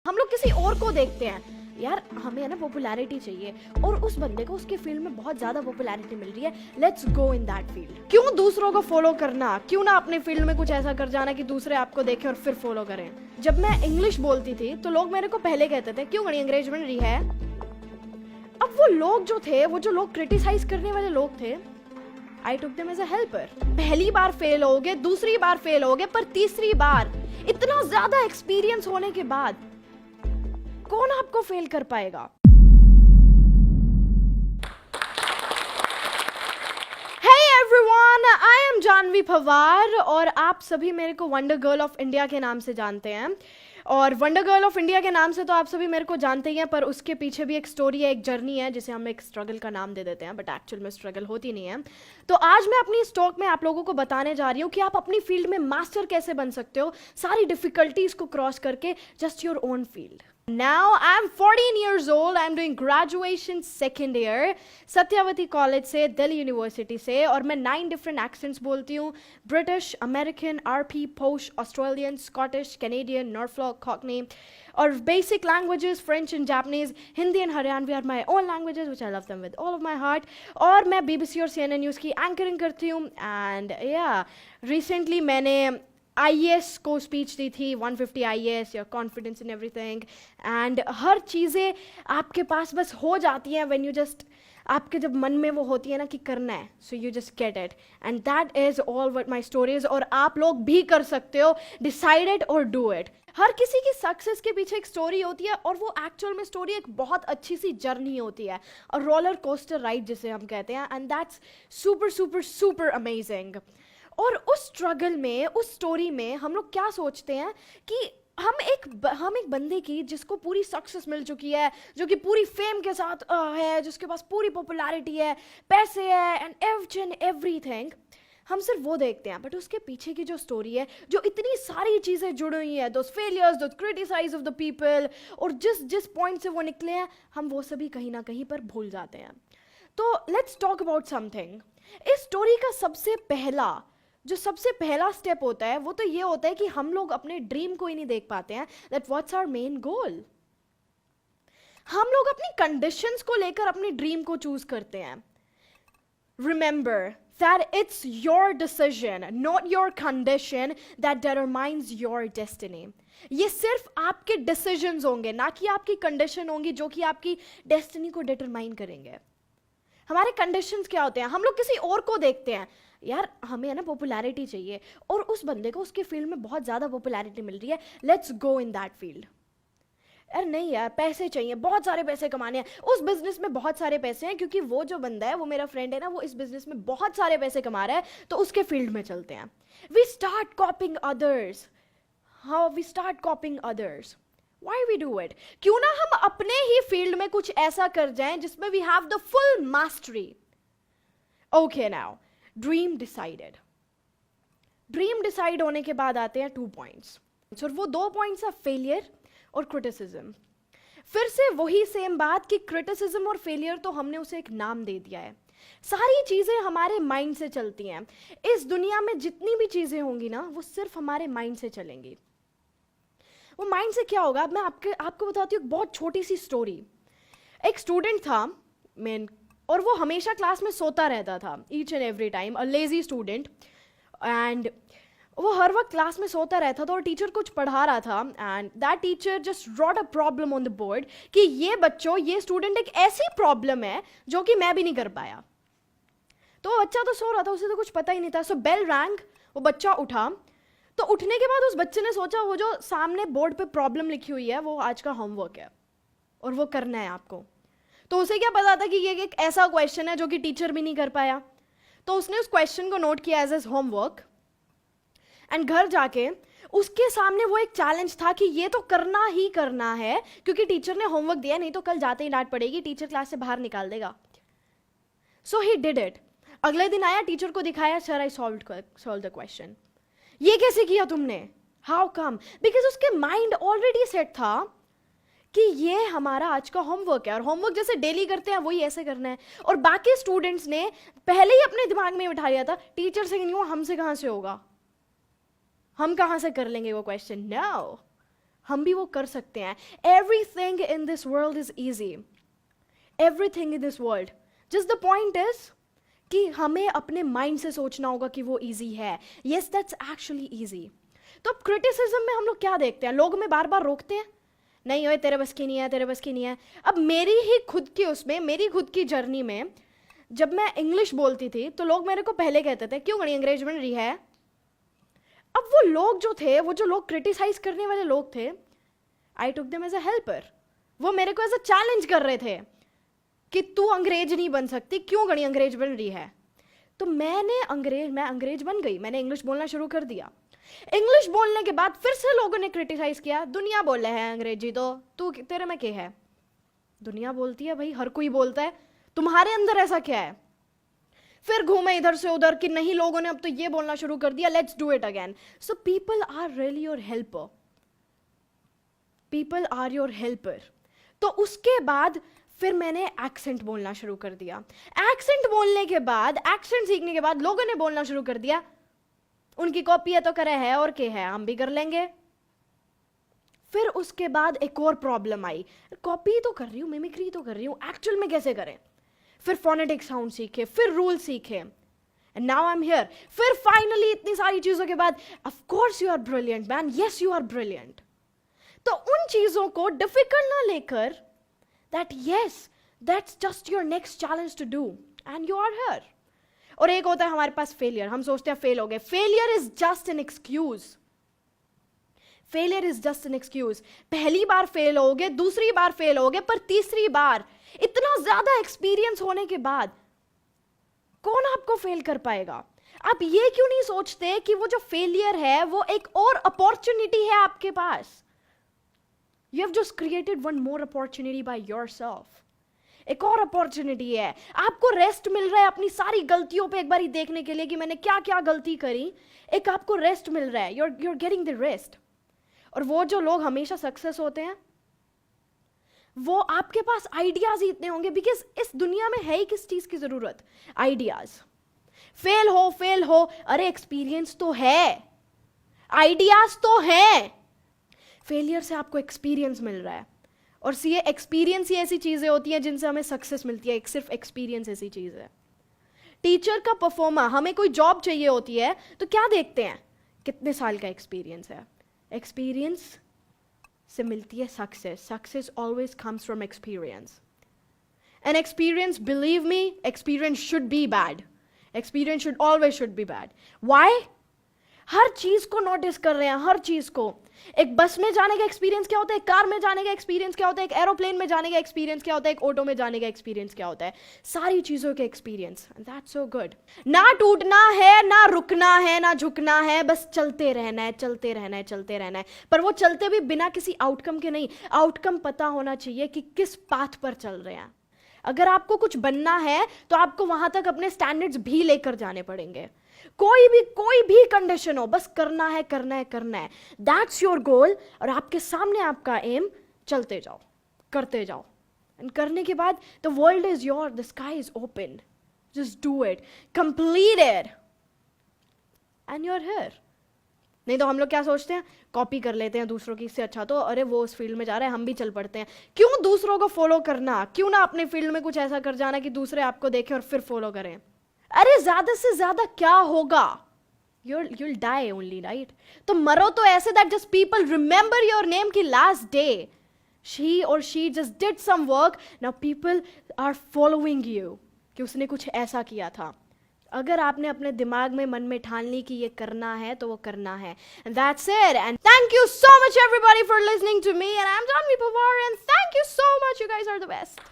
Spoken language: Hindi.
हम लोग किसी और को देखते हैं, यार हमें है ना पॉपुलैरिटी चाहिए और उस बंदे को उसके फील्ड में बहुत ज्यादा पॉपुलैरिटी मिल रही है, let's go in that field. क्यों दूसरों को फॉलो करना, क्यों ना अपने फील्ड में कुछ ऐसा कर जाना कि दूसरे आपको देखें और फिर फॉलो करें। जब मैं इंग्लिश बोलती थी तो लोग मेरे को पहले कहते थे क्यों गणी अंग्रेज बन रही है। अब वो लोग जो थे, वो जो लोग क्रिटिसाइज करने वाले लोग थे, I took them as a helper. पहली बार फेल होगे, दूसरी बार फेल होगे, पर तीसरी बार इतना ज्यादा एक्सपीरियंस होने के बाद कौन आपको फेल कर पाएगा। Hey everyone, I am Janvi Pawar और आप सभी मेरे को वंडर गर्ल ऑफ इंडिया के नाम से जानते हैं। और वंडर गर्ल ऑफ इंडिया के नाम से तो आप सभी मेरे को जानते ही हैं, पर उसके पीछे भी एक स्टोरी है, एक जर्नी है, जिसे हम एक स्ट्रगल का नाम दे देते हैं, बट एक्चुअल में स्ट्रगल होती नहीं है। तो आज मैं अपनी इस टॉक में आप लोगों को बताने जा रही हूँ कि आप अपनी फील्ड में मास्टर कैसे बन सकते हो, सारी डिफिकल्टीज को क्रॉस करके, just your own field. Now I'm 14 years old. I'm doing graduation second year Satyawati college से, दिल्ली यूनिवर्सिटी से, और मैं 9 डिफरेंट एक्सेंट्स बोलती हूँ। British, American, RP, posh, Australian, Scottish, Canadian, Norfolk, cockney, और basic languages French and Japanese, Hindi and Haryanvi are my own languages which I love them with all of my heart. और मैं BBC और CNN न्यूज़ की एंकरिंग करती हूँ। एंड या रिसेंटली मैंने IAS को स्पीच दी थी, 150 IAS, your confidence in everything. And हर चीज़ें आपके पास बस हो जाती हैं व्हेन यू जस्ट, आपके जब मन में वो होती है ना कि करना है, so you just get it, and that is all what my story is. और आप लोग भी कर सकते हो, डिसाइड इट और डू इट। हर किसी की सक्सेस के पीछे एक स्टोरी होती है, और वो एक्चुअल में स्टोरी एक बहुत अच्छी सी जर्नी होती है, और रोलर कोस्टर राइड जिसे हम कहते हैं, and that's super super super amazing. और उस स्ट्रगल में, उस स्टोरी में हम लोग क्या सोचते हैं कि हम एक बंदे की जिसको पूरी सक्सेस मिल चुकी है, जो कि पूरी फेम के साथ है, जिसके पास पूरी पॉपुलैरिटी है, पैसे है, एंड एवच एंड एवरीथिंग, हम सिर्फ वो देखते हैं। बट उसके पीछे की जो स्टोरी है, जो इतनी सारी चीज़ें जुड़ी हुई हैं, those failures, those criticise of the people, और जिस पॉइंट से वो निकले हैं, हम वो सभी कहीं ना कहीं पर भूल जाते हैं। तो लेट्स टॉक अबाउट समथिंग। इस स्टोरी का सबसे पहला स्टेप होता है, वो तो ये होता है कि हम लोग अपने ड्रीम को ही नहीं देख पाते हैं, that what's our main goal. हम लोग अपनी कंडीशंस को लेकर अपनी ड्रीम को चूज करते हैं। Remember that it's your decision, not your condition, that determines your destiny. ये सिर्फ आपके डिसीजंस होंगे, ना कि आपकी कंडीशन होंगी, जो कि आपकी डेस्टिनी को डिटरमाइन करेंगे। हमारे कंडीशंस क्या होते हैं, हम लोग किसी और को देखते हैं, यार हमें है ना पॉपुलैरिटी चाहिए और उस बंदे को उसके फील्ड में बहुत ज़्यादा पॉपुलैरिटी मिल रही है, let's go in that field. यार नहीं यार, पैसे चाहिए, बहुत सारे पैसे कमाने हैं, उस बिजनेस में बहुत सारे पैसे हैं, क्योंकि वो जो बंदा है, वो मेरा फ्रेंड है ना, वो इस बिजनेस में बहुत सारे पैसे कमा रहा है, तो उसके फील्ड में चलते हैं। We start copying others. How we start copying others? Why we do it? क्यों ना हम अपने ही फील्ड में कुछ ऐसा कर जाएं जिसमें we have the full mastery. Okay now, dream decided. Dream decide होने के बाद आते हैं 2 points. और वो 2 points है failure और criticism. फिर से वही सेम बात कि criticism और failure तो हमने उसे एक नाम दे दिया है। सारी चीजें हमारे माइंड से चलती हैं। इस दुनिया में जितनी भी चीजें होंगी ना, वो सिर्फ हमारे माइंड से चलेंगी। वो माइंड से क्या होगा, मैं आपको बताती हूँ एक बहुत छोटी सी स्टोरी। एक स्टूडेंट था मेन, और वो हमेशा क्लास में सोता रहता था, each and every time, a lazy student. And वो हर वक्त क्लास में सोता रहता था, और टीचर कुछ पढ़ा रहा था, and that teacher just wrote a problem on the board कि ये बच्चों, ये स्टूडेंट एक ऐसी प्रॉब्लम है जो कि मैं भी नहीं कर पाया। तो वो बच्चा तो सो रहा था, उसे तो कुछ पता ही नहीं था। सो बेल रैंग, वो बच्चा उठा। तो उठने के बाद उस बच्चे ने सोचा, वो जो सामने बोर्ड पे प्रॉब्लम लिखी हुई है, वो आज का होमवर्क है और वो करना है आपको। तो उसे क्या पता था कि ये एक ऐसा क्वेश्चन है जो कि टीचर भी नहीं कर पाया। तो उसने उस क्वेश्चन को नोट किया एज होमवर्क, एंड घर जाके उसके सामने वो एक चैलेंज था कि ये तो करना ही करना है, क्योंकि टीचर ने होमवर्क दिया, नहीं तो कल जाते ही डांट पड़ेगी, टीचर क्लास से बाहर निकाल देगा। सो ही डिड इट। अगले दिन आया, टीचर को दिखाया, sir I solve the question. ये कैसे किया तुमने? How come? बिकॉज उसके माइंड ऑलरेडी सेट था कि ये हमारा आज का होमवर्क है, और होमवर्क जैसे डेली करते हैं वही ऐसे करना है। और बाकी स्टूडेंट्स ने पहले ही अपने दिमाग में बिठा लिया था, टीचर से नहीं हुआ, हमसे कहाँ से होगा, हम कहाँ से कर लेंगे वो क्वेश्चन। नो, हम भी वो कर सकते हैं. Everything in this world is easy. Everything in this world. Just the point is कि हमें अपने माइंड से सोचना होगा कि वो इजी है. Yes, that's actually easy. तो अब क्रिटिसिज्म में हम लोग क्या देखते हैं, लोग हमें बार बार रोकते हैं, नहीं ओए तेरे बस की नहीं है, तेरे बस की नहीं है. अब मेरी ही खुद की उसमें, मेरी खुद की जर्नी में जब मैं इंग्लिश बोलती थी तो लोग मेरे को पहले कहते थे क्यों गणी अंग्रेज बन रही है. अब वो लोग जो थे, वो जो लोग क्रिटिसाइज करने वाले लोग थे, I took them as a helper. वो मेरे को एज अ चैलेंज कर रहे थे कि तू अंग्रेज नहीं बन सकती, क्यों गणी अंग्रेज बन रही है. तो मैं अंग्रेज बन गई, मैंने इंग्लिश बोलना शुरू कर दिया. इंग्लिश बोलने के बाद फिर से लोगों ने क्रिटिसाइज किया, दुनिया बोले है अंग्रेजी, तो तू तेरे में क्या है. दुनिया बोलती है भाई, हर कोई बोलता है, तुम्हारे अंदर ऐसा क्या है. फिर घूमे इधर से उधर कि नहीं लोगों ने अब तो ये बोलना शुरू कर दिया, let's do it again. So people are really your helper. People are your helper. तो उसके बाद फिर मैंने एक्सेंट बोलना शुरू कर दिया. एक्सेंट बोलने के बाद, एक्सेंट सीखने के बाद लोगों ने बोलना शुरू कर दिया उनकी कॉपी है तो करे है और क्या है, हम भी कर लेंगे. फिर उसके बाद एक और प्रॉब्लम आई, कॉपी तो कर रही हूं, मिमिक्री तो कर रही हूं, एक्चुअल में कैसे करें. फिर फोनेटिक साउंड सीखे, फिर रूल सीखे, and now I am here. फिर फाइनली इतनी सारी चीजों के बाद, of course you are brilliant man, yes you are brilliant. तो उन चीजों को डिफिकल्ट ना लेकर, that yes, that's just your next challenge to do and you are here. और एक होता है हमारे पास फेलियर, हम सोचते हैं फेल हो गए. Failure is just an excuse. Failure is just an excuse. पहली बार फेल होगे, दूसरी बार फेल होगे, पर तीसरी बार इतना ज्यादा एक्सपीरियंस होने के बाद कौन आपको फेल कर पाएगा. आप ये क्यों नहीं सोचते कि वो जो फेलियर है वो एक और अपॉर्चुनिटी है आपके पास. You have just created one more opportunity by yourself. एक और अपॉर्चुनिटी है, आपको रेस्ट मिल रहा है अपनी सारी गलतियों पे एक बार ही देखने के लिए कि मैंने क्या क्या गलती करी. एक आपको रेस्ट मिल रहा है, you're getting the rest. और वो जो लोग हमेशा सक्सेस होते हैं, वो आपके पास आइडियाज ही इतने होंगे, बिकॉज इस दुनिया में है ही किस चीज की जरूरत, आइडियाज. फेल हो, अरे एक्सपीरियंस तो है, आइडियाज तो है. फेलियर से आपको एक्सपीरियंस मिल रहा है, और ये एक्सपीरियंस ही ऐसी चीजें होती हैं जिनसे हमें सक्सेस मिलती है. एक सिर्फ एक्सपीरियंस ऐसी चीज है. टीचर का परफॉर्मा, हमें कोई जॉब चाहिए होती है तो क्या देखते हैं, कितने साल का एक्सपीरियंस है. एक्सपीरियंस से मिलती है success. Success always comes from experience. And experience, believe me, experience should be bad. Experience should always should be bad. Why? हर चीज को नोटिस कर रहे हैं, हर चीज को. एक बस में जाने का एक्सपीरियंस क्या होता है, एक कार में जाने का एक्सपीरियंस क्या होता है, एक एरोप्लेन में जाने का एक्सपीरियंस क्या होता है, एक ऑटो में जाने का एक्सपीरियंस क्या होता है. सारी चीजों के एक्सपीरियंस. That's so good. ना टूटना है, ना रुकना है, ना झुकना है, बस चलते रहना है, चलते रहना है, चलते रहना है. पर वो चलते भी बिना किसी आउटकम के नहीं. आउटकम पता होना चाहिए कि किस पाथ पर चल रहे हैं. अगर आपको कुछ बनना है तो आपको वहां तक अपने स्टैंडर्ड्स भी लेकर जाने पड़ेंगे. कोई भी कंडीशन हो, बस करना है, करना है, करना है. That's your goal. और आपके सामने आपका एम, चलते जाओ, करते जाओ. एंड करने के बाद the world is your, the sky is open. Just do it, complete it, and you are here. नहीं तो हम लोग क्या सोचते हैं, कॉपी कर लेते हैं दूसरों की, इससे अच्छा तो अरे वो उस फील्ड में जा रहे हैं, हम भी चल पड़ते हैं. क्यों दूसरों को फॉलो करना, क्यों ना अपने फील्ड में कुछ ऐसा कर जाना कि दूसरे आपको देखें और फिर फॉलो करें. अरे ज्यादा से ज्यादा क्या होगा, you'll die only, right? तो मरो तो ऐसे that just people remember your name की last day she just did some work, now people are following you कि उसने कुछ ऐसा किया था. अगर आपने अपने दिमाग में, मन में ठान ली कि ये करना है तो वो करना है. And that's it. And thank you so much everybody for listening to me, and I'm Janvi Pawar, and thank you so much, you guys are the best.